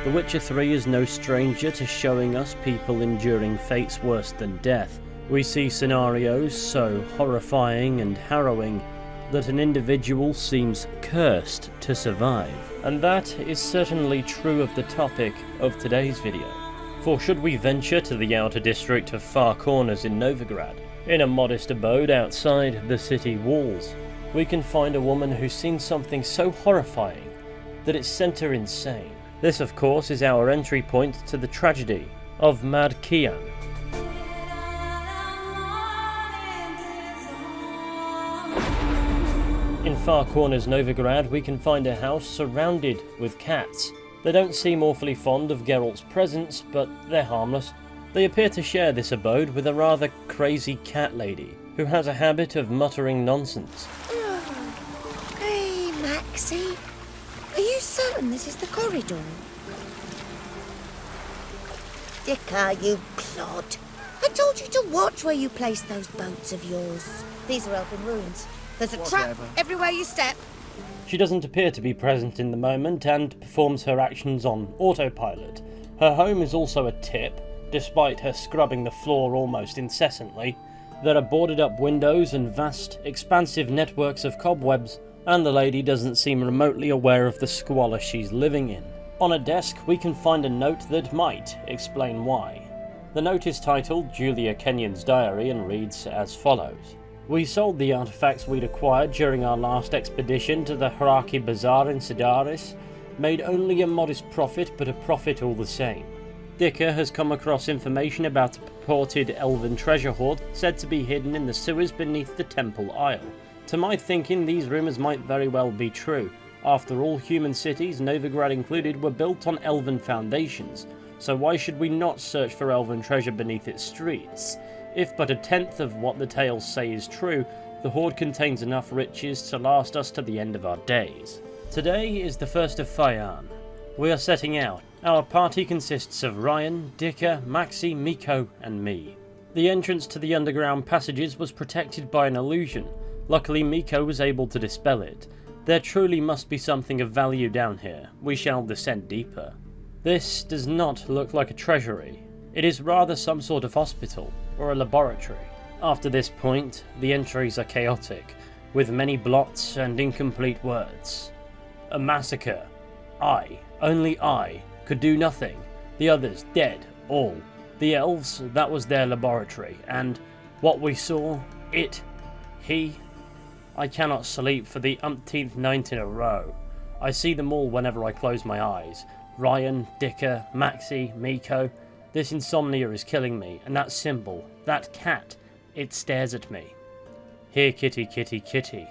The Witcher 3 is no stranger to showing us people enduring fates worse than death. We see scenarios so horrifying and harrowing that an individual seems cursed to survive. And that is certainly true of the topic of today's video. For should we venture to the outer district of Farcorners in Novigrad, in a modest abode outside the city walls, we can find a woman who's seen something so horrifying that it sent her insane. This, of course, is our entry point to the tragedy of Mad Kiyan. In Farcorners, Novigrad, we can find a house surrounded with cats. They don't seem awfully fond of Geralt's presence, but they're harmless. They appear to share this abode with a rather crazy cat lady, who has a habit of muttering nonsense. Oh. Hey, Maxie. Are you certain this is the corridor? Dicker, you clod. I told you to watch where you place those boats of yours. These are elven ruins. There's a trap everywhere you step. She doesn't appear to be present in the moment and performs her actions on autopilot. Her home is also a tip, despite her scrubbing the floor almost incessantly. There are boarded up windows and vast, expansive networks of cobwebs, and the lady doesn't seem remotely aware of the squalor she's living in. On a desk we can find a note that might explain why. The note is titled Julia Kenyon's Diary and reads as follows. We sold the artifacts we'd acquired during our last expedition to the Haraki Bazaar in Sidaris, made only a modest profit, but a profit all the same. Dicker has come across information about a purported elven treasure hoard said to be hidden in the sewers beneath the temple aisle. To my thinking, these rumours might very well be true. After all, human cities, Novigrad included, were built on elven foundations, so why should we not search for elven treasure beneath its streets? If but a tenth of what the tales say is true, the hoard contains enough riches to last us to the end of our days. Today is the 1st of Fayan. We are setting out. Our party consists of Ryan, Dicker, Maxie, Miko, and me. The entrance to the underground passages was protected by an illusion. Luckily, Miko was able to dispel it. There truly must be something of value down here. We shall descend deeper. This does not look like a treasury. It is rather some sort of hospital, or a laboratory. After this point, the entries are chaotic, with many blots and incomplete words. A massacre. Only I, could do nothing. The others dead, all. The elves, that was their laboratory, and what we saw, he. I cannot sleep for the umpteenth night in a row. I see them all whenever I close my eyes. Ryan, Dicker, Maxie, Miko. This insomnia is killing me, and that symbol, that cat, it stares at me. Here, kitty, kitty, kitty.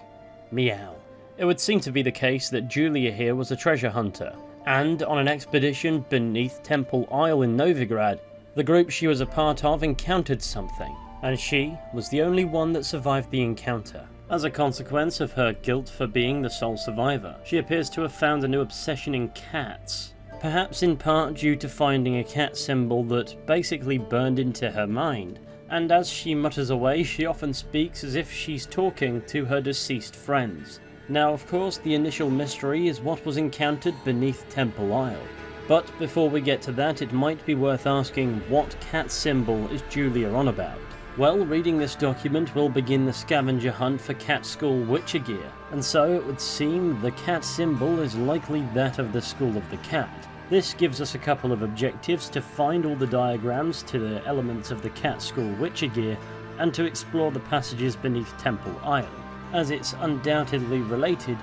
Meow. It would seem to be the case that Julia here was a treasure hunter, and on an expedition beneath Temple Isle in Novigrad, the group she was a part of encountered something, and she was the only one that survived the encounter. As a consequence of her guilt for being the sole survivor, she appears to have found a new obsession in cats. Perhaps in part due to finding a cat symbol that basically burned into her mind, and as she mutters away, she often speaks as if she's talking to her deceased friends. Now, of course, the initial mystery is what was encountered beneath Temple Isle. But before we get to that, it might be worth asking, what cat symbol is Julia on about? Well, reading this document will begin the scavenger hunt for cat school Witcher gear, and so it would seem the cat symbol is likely that of the School of the Cat. This gives us a couple of objectives: to find all the diagrams to the elements of the cat school Witcher gear, and to explore the passages beneath Temple Isle, as it's undoubtedly related,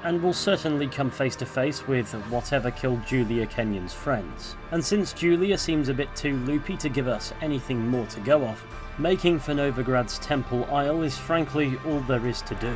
and will certainly come face to face with whatever killed Julia Kenyon's friends. And since Julia seems a bit too loopy to give us anything more to go off, making for Novigrad's Temple Isle is frankly all there is to do.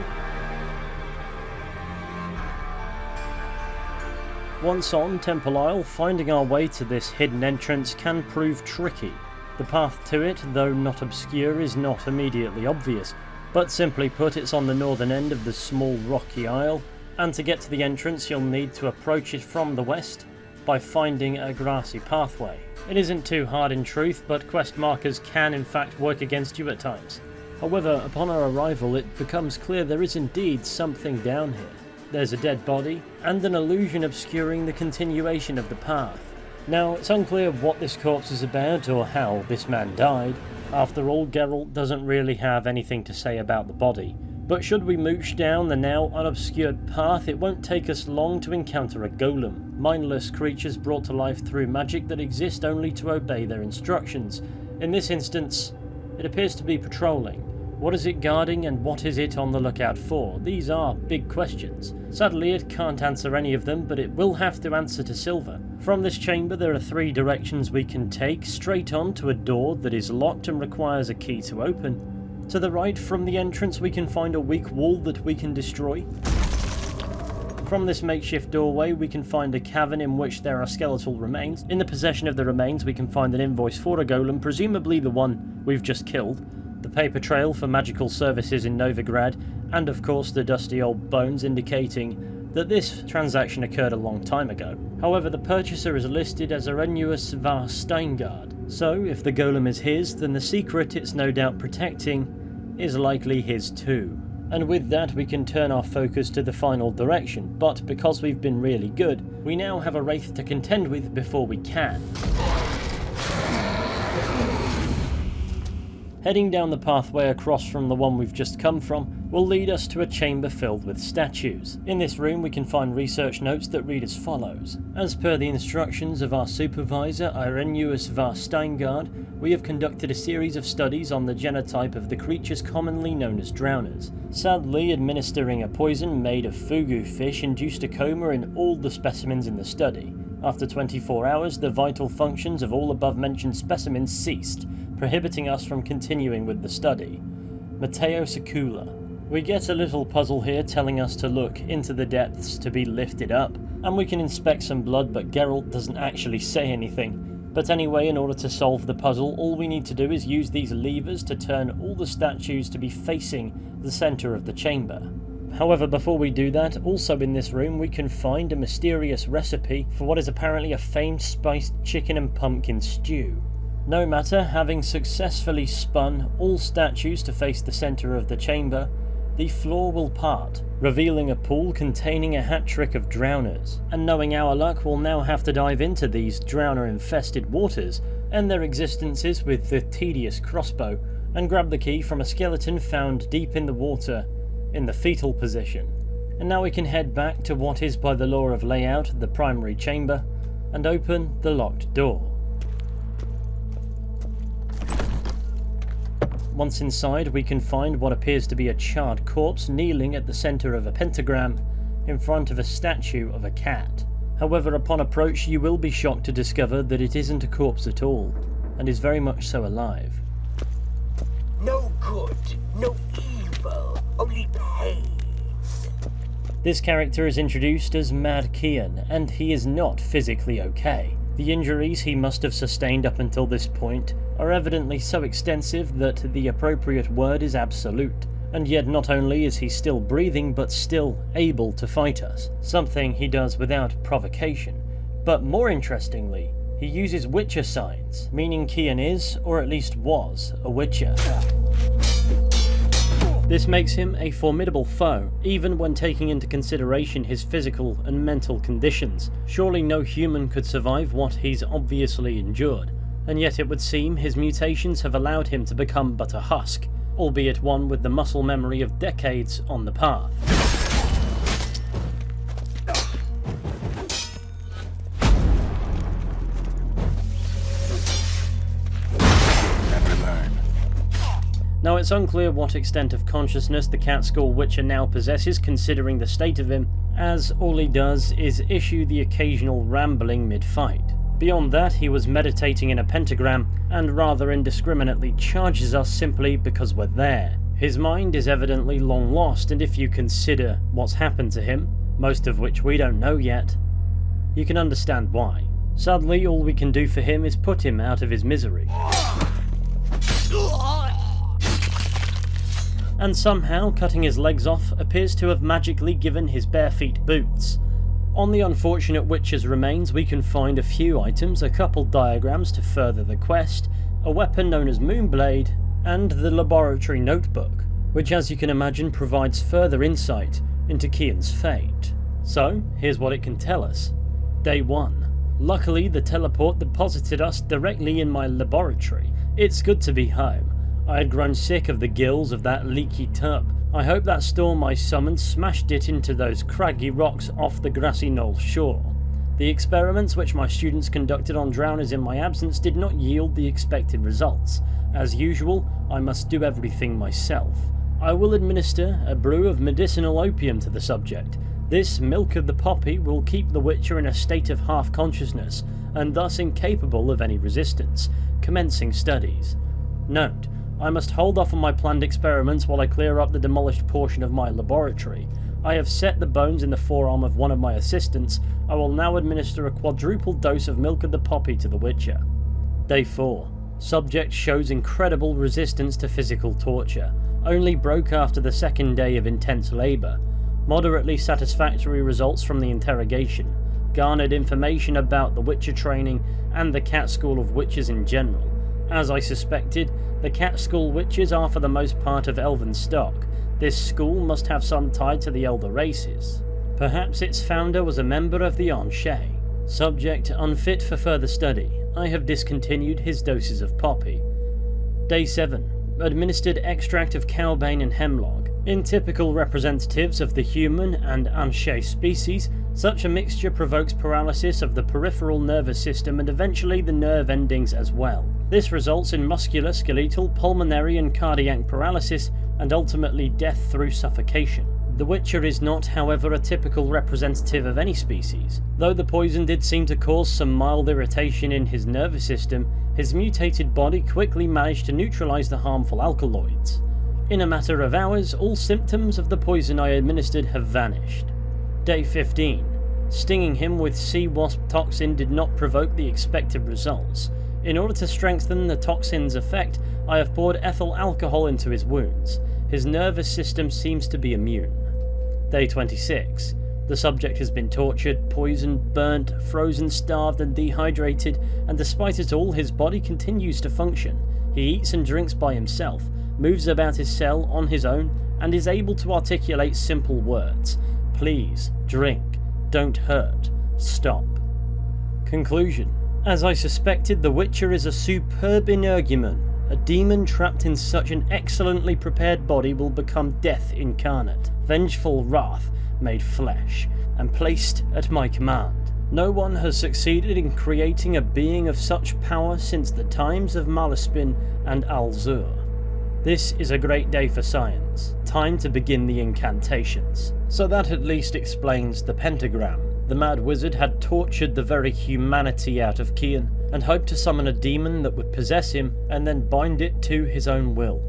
Once on Temple Isle, finding our way to this hidden entrance can prove tricky. The path to it, though not obscure, is not immediately obvious, but simply put, it's on the northern end of the small rocky isle, and to get to the entrance you'll need to approach it from the west by finding a grassy pathway. It isn't too hard in truth, but quest markers can in fact work against you at times. However, upon our arrival it becomes clear there is indeed something down here. There's a dead body, and an illusion obscuring the continuation of the path. Now, it's unclear what this corpse is about or how this man died. After all, Geralt doesn't really have anything to say about the body. But should we mooch down the now unobscured path, it won't take us long to encounter a golem, mindless creatures brought to life through magic that exist only to obey their instructions. In this instance, it appears to be patrolling. What is it guarding and what is it on the lookout for? These are big questions. Sadly, it can't answer any of them, but it will have to answer to Silver. From this chamber there are 3 directions we can take, straight on to a door that is locked and requires a key to open. To the right from the entrance we can find a weak wall that we can destroy. From this makeshift doorway we can find a cavern in which there are skeletal remains. In the possession of the remains we can find an invoice for a golem, presumably the one we've just killed, the paper trail for magical services in Novigrad, and of course the dusty old bones indicating that this transaction occurred a long time ago. However, the purchaser is listed as Arrhenius var Steingard, so if the golem is his, then the secret it's no doubt protecting is likely his too. And with that we can turn our focus to the final direction, but because we've been really good, we now have a wraith to contend with before we can. Heading down the pathway across from the one we've just come from will lead us to a chamber filled with statues. In this room we can find research notes that read as follows. As per the instructions of our supervisor, Arrhenius var Steingard, we have conducted a series of studies on the genotype of the creatures commonly known as drowners. Sadly, administering a poison made of fugu fish induced a coma in all the specimens in the study. After 24 hours, the vital functions of all above-mentioned specimens ceased, prohibiting us from continuing with the study. Matteo Secula. We get a little puzzle here telling us to look into the depths to be lifted up, and we can inspect some blood, but Geralt doesn't actually say anything. But anyway, in order to solve the puzzle, all we need to do is use these levers to turn all the statues to be facing the centre of the chamber. However, before we do that, also in this room we can find a mysterious recipe for what is apparently a famed spiced chicken and pumpkin stew. No matter, having successfully spun all statues to face the centre of the chamber, the floor will part, revealing a pool containing a hat-trick of drowners. And knowing our luck, we'll now have to dive into these drowner-infested waters and their existences with the tedious crossbow, and grab the key from a skeleton found deep in the water in the fetal position. And now we can head back to what is by the law of layout the primary chamber and open the locked door. Once inside we can find what appears to be a charred corpse kneeling at the centre of a pentagram in front of a statue of a cat. However, upon approach you will be shocked to discover that it isn't a corpse at all, and is very much so alive. No good, no evil, only pain. This character is introduced as Mad Kiyan, and he is not physically okay. The injuries he must have sustained up until this point are evidently so extensive that the appropriate word is absolute. And yet not only is he still breathing, but still able to fight us, something he does without provocation. But more interestingly, he uses Witcher signs, meaning Kiyan is, or at least was, a Witcher. This makes him a formidable foe, even when taking into consideration his physical and mental conditions. Surely no human could survive what he's obviously endured, and yet it would seem his mutations have allowed him to become but a husk, albeit one with the muscle memory of decades on the path. Now, it's unclear what extent of consciousness the Catskill Witcher now possesses, considering the state of him, as all he does is issue the occasional rambling mid-fight. Beyond that, he was meditating in a pentagram, and rather indiscriminately charges us simply because we're there. His mind is evidently long lost, and if you consider what's happened to him, most of which we don't know yet, you can understand why. Sadly, all we can do for him is put him out of his misery. And somehow cutting his legs off appears to have magically given his bare feet boots. On the unfortunate Witcher's remains we can find a few items, a couple diagrams to further the quest, a weapon known as Moonblade, and the laboratory notebook, which as you can imagine provides further insight into Kiyan's fate. So, here's what it can tell us. Day 1. Luckily, the teleport deposited us directly in my laboratory. It's good to be home. I had grown sick of the gills of that leaky tub. I hope that storm I summoned smashed it into those craggy rocks off the grassy knoll shore. The experiments which my students conducted on drowners in my absence did not yield the expected results. As usual, I must do everything myself. I will administer a brew of medicinal opium to the subject. This milk of the poppy will keep the Witcher in a state of half-consciousness, and thus incapable of any resistance, commencing studies. Note, I must hold off on my planned experiments while I clear up the demolished portion of my laboratory. I have set the bones in the forearm of one of my assistants. I will now administer a quadruple dose of milk of the poppy to the Witcher. Day 4. Subject shows incredible resistance to physical torture. Only broke after the second day of intense labour. Moderately satisfactory results from the interrogation. Garnered information about the Witcher training and the Cat School of Witches in general. As I suspected, the Cat School Witches are for the most part of elven stock. This school must have some tie to the elder races. Perhaps its founder was a member of the Anshe. Subject unfit for further study. I have discontinued his doses of poppy. Day 7. Administered extract of cowbane and hemlock. In typical representatives of the human and Anshe species, such a mixture provokes paralysis of the peripheral nervous system and eventually the nerve endings as well. This results in muscular, skeletal, pulmonary and cardiac paralysis and ultimately death through suffocation. The Witcher is not, however, a typical representative of any species. Though the poison did seem to cause some mild irritation in his nervous system, his mutated body quickly managed to neutralize the harmful alkaloids. In a matter of hours, all symptoms of the poison I administered have vanished. Day 15. Stinging him with sea wasp toxin did not provoke the expected results. In order to strengthen the toxin's effect, I have poured ethyl alcohol into his wounds. His nervous system seems to be immune. Day 26. The subject has been tortured, poisoned, burnt, frozen, starved and dehydrated, and despite it all his body continues to function. He eats and drinks by himself, moves about his cell on his own, and is able to articulate simple words. Please, drink, don't hurt, stop. Conclusion. As I suspected, the Witcher is a superb energumen. A demon trapped in such an excellently prepared body will become death incarnate, vengeful wrath made flesh, and placed at my command. No one has succeeded in creating a being of such power since the times of Malaspin and Alzur. This is a great day for science. Time to begin the incantations. So that at least explains the pentagram. The mad wizard had tortured the very humanity out of Kiyan, and hoped to summon a demon that would possess him and then bind it to his own will.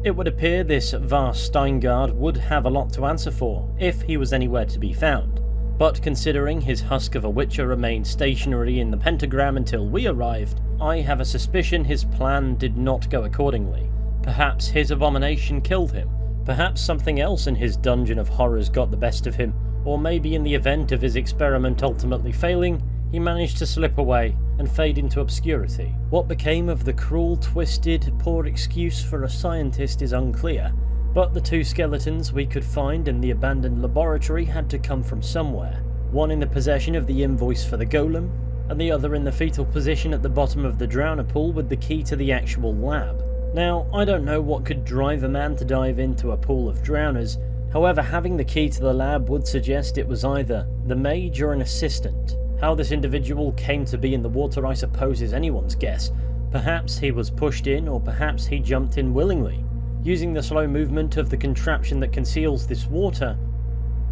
It would appear this Var Steingard would have a lot to answer for, if he was anywhere to be found. But considering his husk of a witcher remained stationary in the pentagram until we arrived, I have a suspicion his plan did not go accordingly. Perhaps his abomination killed him. Perhaps something else in his dungeon of horrors got the best of him. Or maybe in the event of his experiment ultimately failing, he managed to slip away and fade into obscurity. What became of the cruel, twisted, poor excuse for a scientist is unclear, but the two skeletons we could find in the abandoned laboratory had to come from somewhere. One in the possession of the invoice for the golem, and the other in the fetal position at the bottom of the drowner pool with the key to the actual lab. Now, I don't know what could drive a man to dive into a pool of drowners. However, having the key to the lab would suggest it was either the mage or an assistant. How this individual came to be in the water, I suppose, is anyone's guess. Perhaps he was pushed in, or perhaps he jumped in willingly, using the slow movement of the contraption that conceals this water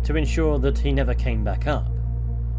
to ensure that he never came back up.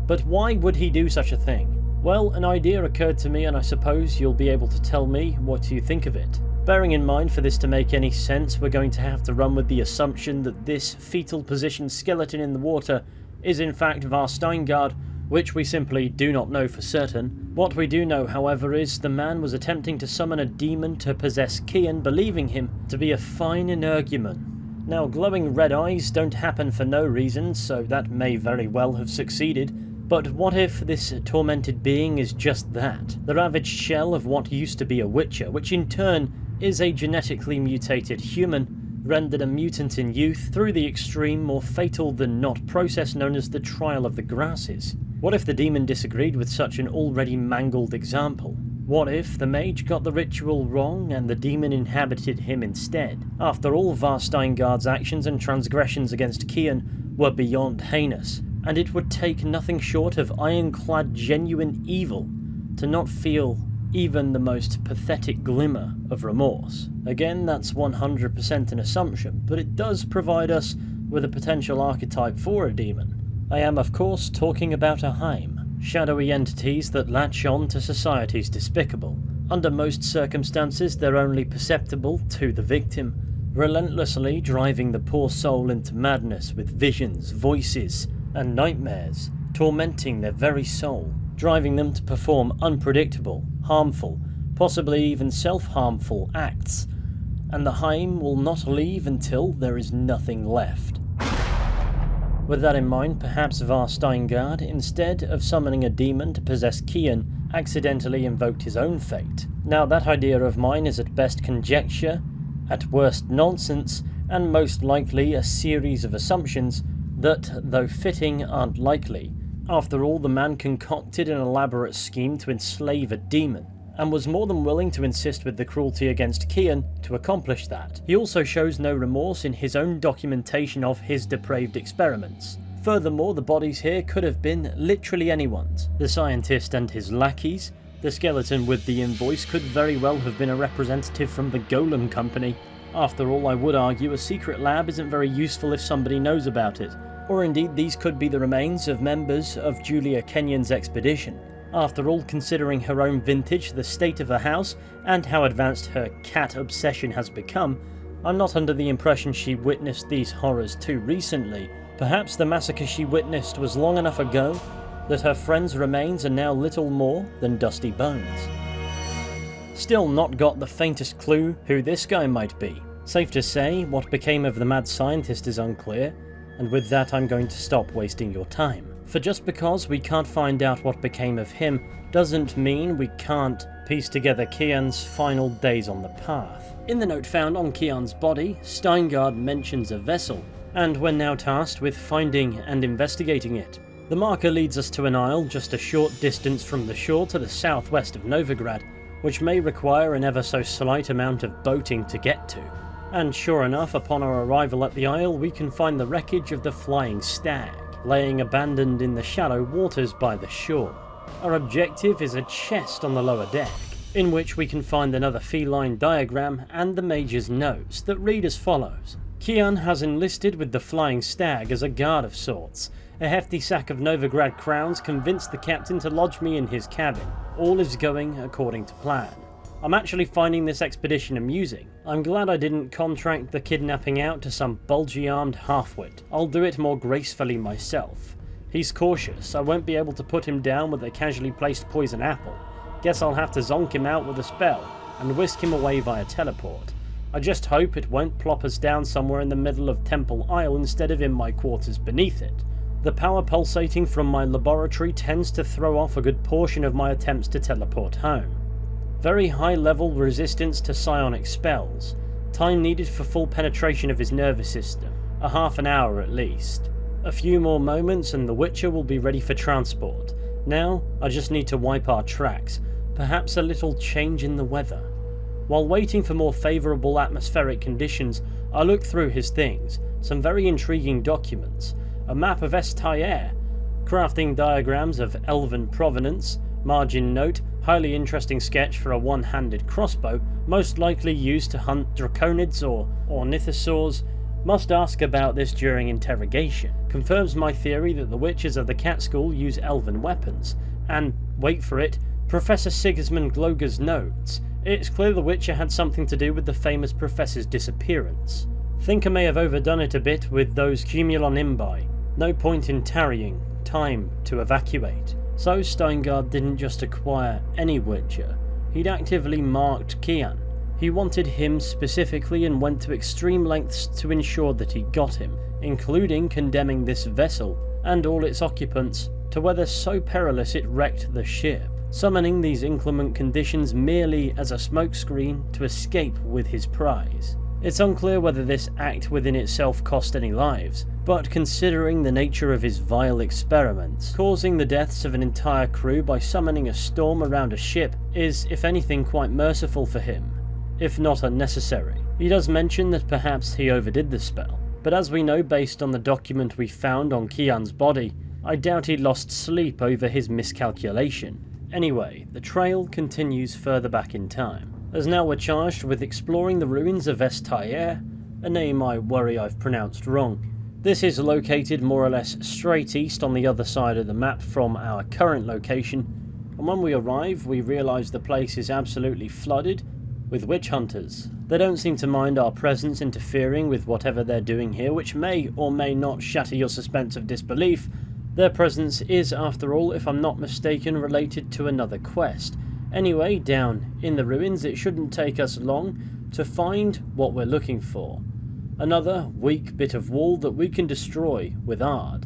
But why would he do such a thing? Well, an idea occurred to me, and I suppose you'll be able to tell me what you think of it. Bearing in mind, for this to make any sense, we're going to have to run with the assumption that this fetal position skeleton in the water is in fact Var Steingard, which we simply do not know for certain. What we do know, however, is the man was attempting to summon a demon to possess Kiyan, believing him to be a fine energumen. Now, glowing red eyes don't happen for no reason, so that may very well have succeeded. But what if this tormented being is just that? The ravaged shell of what used to be a witcher, which in turn is a genetically mutated human, rendered a mutant in youth through the extreme, more fatal than not process known as the Trial of the Grasses. What if the demon disagreed with such an already mangled example? What if the mage got the ritual wrong and the demon inhabited him instead? After all, Steingard's actions and transgressions against Kiyan were beyond heinous, and it would take nothing short of ironclad genuine evil to not feel even the most pathetic glimmer of remorse. Again, that's 100% an assumption, but it does provide us with a potential archetype for a demon. I am, of course, talking about a Heim. Shadowy entities that latch on to society's despicable. Under most circumstances, they're only perceptible to the victim, relentlessly driving the poor soul into madness with visions, voices, and nightmares, tormenting their very soul, driving them to perform unpredictable, harmful, possibly even self-harmful acts, and the Heim will not leave until there is nothing left. With that in mind, perhaps Steingard, instead of summoning a demon to possess Kiyan, accidentally invoked his own fate. Now that idea of mine is at best conjecture, at worst nonsense, and most likely a series of assumptions that, though fitting, aren't likely. After all, the man concocted an elaborate scheme to enslave a demon, and was more than willing to insist with the cruelty against Kiyan to accomplish that. He also shows no remorse in his own documentation of his depraved experiments. Furthermore, the bodies here could have been literally anyone's. The scientist and his lackeys. The skeleton with the invoice could very well have been a representative from the Golem Company. After all, I would argue a secret lab isn't very useful if somebody knows about it. Or indeed, these could be the remains of members of Julia Kenyon's expedition. After all, considering her own vintage, the state of her house, and how advanced her cat obsession has become, I'm not under the impression she witnessed these horrors too recently. Perhaps the massacre she witnessed was long enough ago that her friend's remains are now little more than dusty bones. Still not got the faintest clue who this guy might be. Safe to say, what became of the mad scientist is unclear, and with that I'm going to stop wasting your time. For just because we can't find out what became of him doesn't mean we can't piece together Kiyan's final days on the path. In the note found on Kiyan's body, Steingard mentions a vessel, and we're now tasked with finding and investigating it. The marker leads us to an isle just a short distance from the shore to the southwest of Novigrad, which may require an ever so slight amount of boating to get to. And sure enough, upon our arrival at the isle, we can find the wreckage of the Flying Stag, laying abandoned in the shallow waters by the shore. Our objective is a chest on the lower deck, in which we can find another feline diagram and the mage's notes that read as follows. Kiyan has enlisted with the Flying Stag as a guard of sorts. A hefty sack of Novigrad crowns convinced the captain to lodge me in his cabin. All is going according to plan. I'm actually finding this expedition amusing. I'm glad I didn't contract the kidnapping out to some bulgy-armed halfwit. I'll do it more gracefully myself. He's cautious. I won't be able to put him down with a casually placed poison apple. Guess I'll have to zonk him out with a spell and whisk him away via teleport. I just hope it won't plop us down somewhere in the middle of Temple Isle instead of in my quarters beneath it. The power pulsating from my laboratory tends to throw off a good portion of my attempts to teleport home. Very high level resistance to psionic spells. Time needed for full penetration of his nervous system. A half an hour at least. A few more moments and the Witcher will be ready for transport. Now, I just need to wipe our tracks. Perhaps a little change in the weather. While waiting for more favourable atmospheric conditions, I look through his things. Some very intriguing documents. A map of Est Tayiar. Crafting diagrams of elven provenance. Margin note, highly interesting sketch for a one-handed crossbow, most likely used to hunt draconids or ornithosaurs. Must ask about this during interrogation. Confirms my theory that the witches of the cat school use elven weapons. And, wait for it, Professor Sigismund Gloger's notes. It's clear the Witcher had something to do with the famous professor's disappearance. Think I may have overdone it a bit with those cumulon imbi. No point in tarrying. Time to evacuate. So Steingard didn't just acquire any Witcher. He'd actively marked Kiyan. He wanted him specifically and went to extreme lengths to ensure that he got him, including condemning this vessel and all its occupants to weather so perilous it wrecked the ship, summoning these inclement conditions merely as a smokescreen to escape with his prize. It's unclear whether this act within itself cost any lives, but considering the nature of his vile experiments, causing the deaths of an entire crew by summoning a storm around a ship is, if anything, quite merciful for him, if not unnecessary. He does mention that perhaps he overdid the spell, but as we know based on the document we found on Kiyan's body, I doubt he lost sleep over his miscalculation. Anyway, the trail continues further back in time, as now we're charged with exploring the ruins of Est Tayiar, a name I worry I've pronounced wrong. This is located more or less straight east on the other side of the map from our current location, and when we arrive we realise the place is absolutely flooded with witch hunters. They don't seem to mind our presence interfering with whatever they're doing here, which may or may not shatter your suspense of disbelief. Their presence is, after all, if I'm not mistaken, related to another quest. Anyway, down in the ruins it shouldn't take us long to find what we're looking for. Another weak bit of wall that we can destroy with art.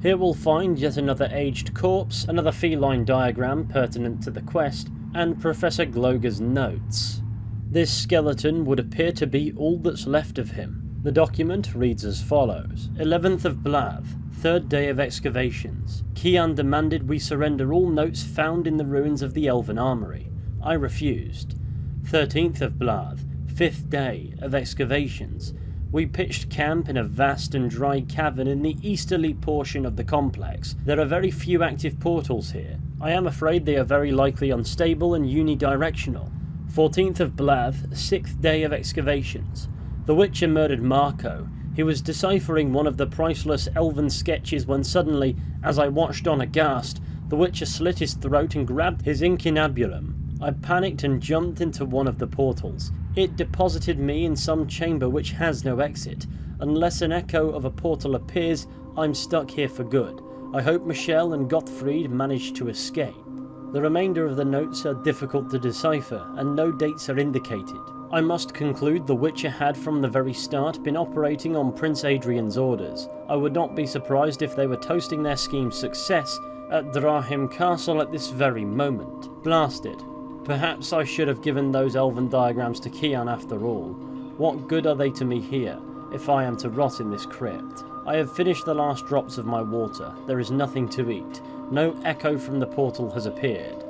Here we'll find yet another aged corpse, another feline diagram pertinent to the quest, and Professor Gloger's notes. This skeleton would appear to be all that's left of him. The document reads as follows. 11th of Blav, 3rd day of excavations. Kiyan demanded we surrender all notes found in the ruins of the Elven Armory. I refused. 13th of Blav, 5th day of excavations. We pitched camp in a vast and dry cavern in the easterly portion of the complex. There are very few active portals here. I am afraid they are very likely unstable and unidirectional. 14th of Blav, 6th day of excavations. The Witcher murdered Marco. He was deciphering one of the priceless elven sketches when suddenly, as I watched on aghast, the Witcher slit his throat and grabbed his incunabulum. I panicked and jumped into one of the portals. It deposited me in some chamber which has no exit. Unless an echo of a portal appears, I'm stuck here for good. I hope Michelle and Gottfried manage to escape. The remainder of the notes are difficult to decipher, and no dates are indicated. I must conclude the Witcher had from the very start been operating on Prince Adrian's orders. I would not be surprised if they were toasting their scheme's success at Drahim Castle at this very moment. Blasted. Perhaps I should have given those elven diagrams to Kiyan after all. What good are they to me here, if I am to rot in this crypt? I have finished the last drops of my water. There is nothing to eat. No echo from the portal has appeared.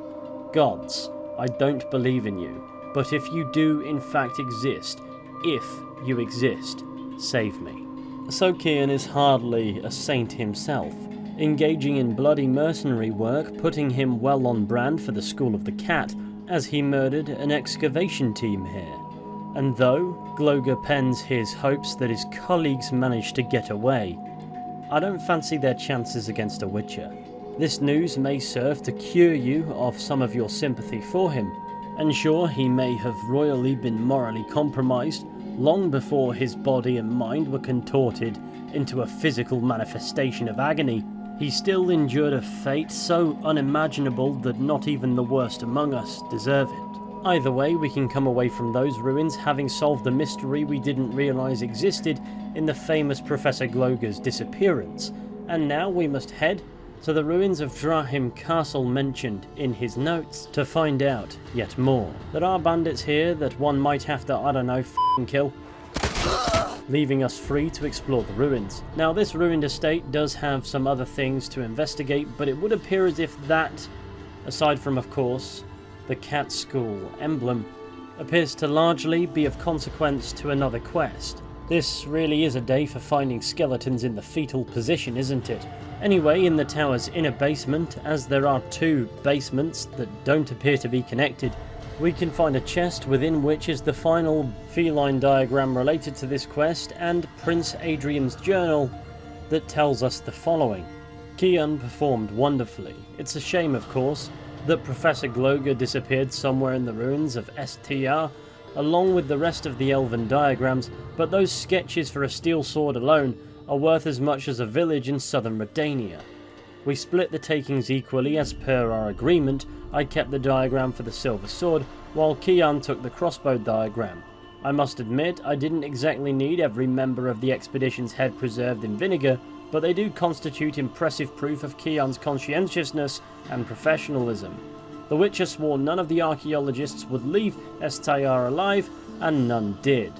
Gods, I don't believe in you. But if you do in fact exist, if you exist, save me. So Kiyan is hardly a saint himself, engaging in bloody mercenary work, putting him well on brand for the School of the Cat, as he murdered an excavation team here. And though Gloger pens his hopes that his colleagues managed to get away, I don't fancy their chances against a Witcher. This news may serve to cure you of some of your sympathy for him, and sure, he may have royally been morally compromised long before his body and mind were contorted into a physical manifestation of agony. He still endured a fate so unimaginable that not even the worst among us deserve it. Either way, we can come away from those ruins having solved the mystery we didn't realise existed in the famous Professor Gloger's disappearance, and now we must head to the ruins of Drahim Castle mentioned in his notes to find out yet more. There are bandits here that one might have to, I don't know, kill, leaving us free to explore the ruins. Now this ruined estate does have some other things to investigate, but it would appear as if that, aside from of course the cat school emblem, appears to largely be of consequence to another quest. This really is a day for finding skeletons in the fetal position, isn't it? Anyway, in the tower's inner basement, as there are two basements that don't appear to be connected, we can find a chest within which is the final feline diagram related to this quest and Prince Adrian's journal that tells us the following. Kiyan performed wonderfully. It's a shame, of course, that Professor Gloger disappeared somewhere in the ruins of Est Tayiar, along with the rest of the elven diagrams, but those sketches for a steel sword alone are worth as much as a village in southern Redania. We split the takings equally as per our agreement. I kept the diagram for the silver sword, while Kiyan took the crossbow diagram. I must admit, I didn't exactly need every member of the expedition's head preserved in vinegar, but they do constitute impressive proof of Kiyan's conscientiousness and professionalism. The Witcher swore none of the archaeologists would leave Est Tayiar alive, and none did.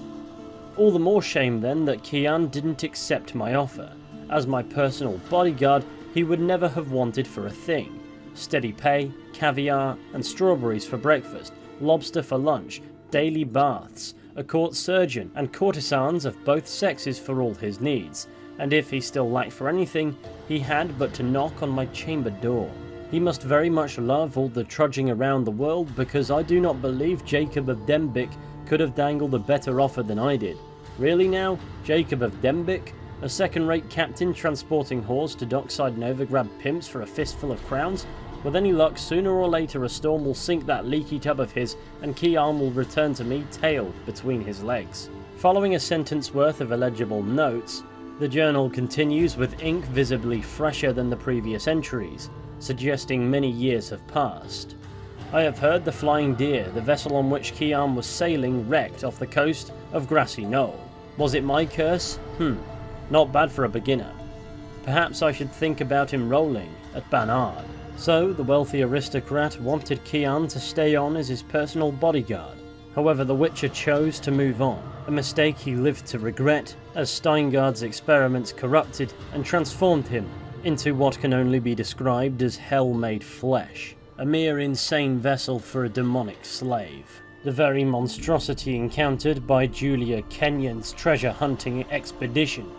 All the more shame then that Kiyan didn't accept my offer. As my personal bodyguard, he would never have wanted for a thing. Steady pay, caviar and strawberries for breakfast, lobster for lunch, daily baths, a court surgeon and courtesans of both sexes for all his needs, and if he still lacked for anything, he had but to knock on my chamber door. He must very much love all the trudging around the world, because I do not believe Jacob of Dembic could have dangled a better offer than I did. Really now, Jacob of Dembic? A second-rate captain transporting whores to dockside Novigrad pimps for a fistful of crowns? With any luck, sooner or later a storm will sink that leaky tub of his, and Kiyan will return to me, tail between his legs. Following a sentence worth of illegible notes, the journal continues with ink visibly fresher than the previous entries, suggesting many years have passed. I have heard the Flying Deer, the vessel on which Kiyan was sailing, wrecked off the coast of Grassy Knoll. Was it my curse? Not bad for a beginner. Perhaps I should think about enrolling at Banard. So, the wealthy aristocrat wanted Kiyan to stay on as his personal bodyguard. However, the Witcher chose to move on, a mistake he lived to regret, as Steingard's experiments corrupted and transformed him into what can only be described as hell-made flesh, a mere insane vessel for a demonic slave. The very monstrosity encountered by Julia Kenyon's treasure-hunting expedition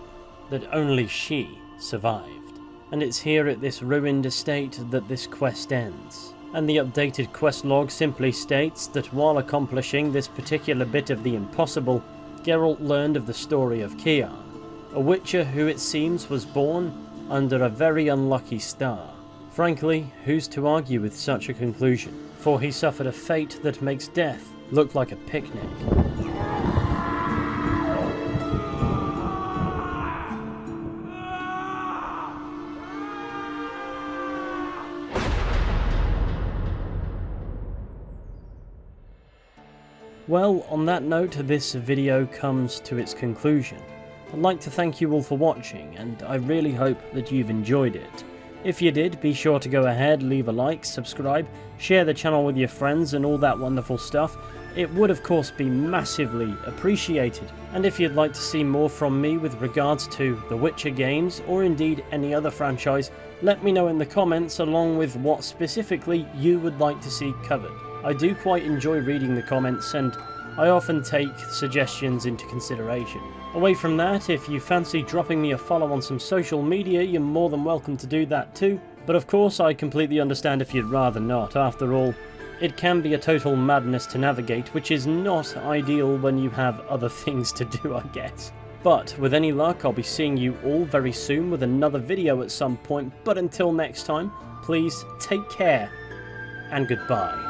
that only she survived. And it's here at this ruined estate that this quest ends. And the updated quest log simply states that while accomplishing this particular bit of the impossible, Geralt learned of the story of Kiyan, a witcher who it seems was born under a very unlucky star. Frankly, who's to argue with such a conclusion? For he suffered a fate that makes death look like a picnic. Well, on that note, this video comes to its conclusion. I'd like to thank you all for watching, and I really hope that you've enjoyed it. If you did, be sure to go ahead, leave a like, subscribe, share the channel with your friends and all that wonderful stuff. It would of course be massively appreciated. And if you'd like to see more from me with regards to the Witcher games, or indeed any other franchise, let me know in the comments along with what specifically you would like to see covered. I do quite enjoy reading the comments, and I often take suggestions into consideration. Away from that, if you fancy dropping me a follow on some social media, you're more than welcome to do that too. But of course, I completely understand if you'd rather not. After all, it can be a total madness to navigate, which is not ideal when you have other things to do, I guess. But with any luck, I'll be seeing you all very soon with another video at some point. But until next time, please take care and goodbye.